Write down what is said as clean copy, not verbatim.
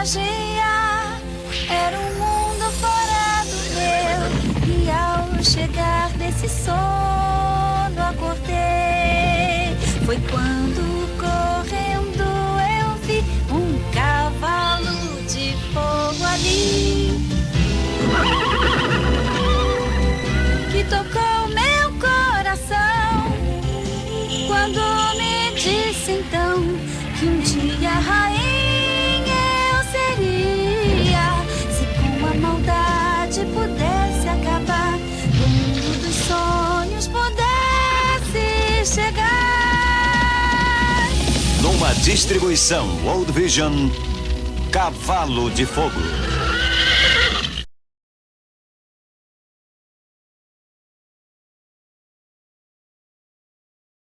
magia. Era um mundo fora do meu. E ao chegar desse sono acordei. Foi quando correndo eu vi um cavalo de fogo ali, que tocou meu coração quando me disse então que um dia rainha eu seria, se com a maldade pudesse acabar, o mundo dos sonhos pudesse chegar. Numa distribuição World Vision, Cavalo de Fogo.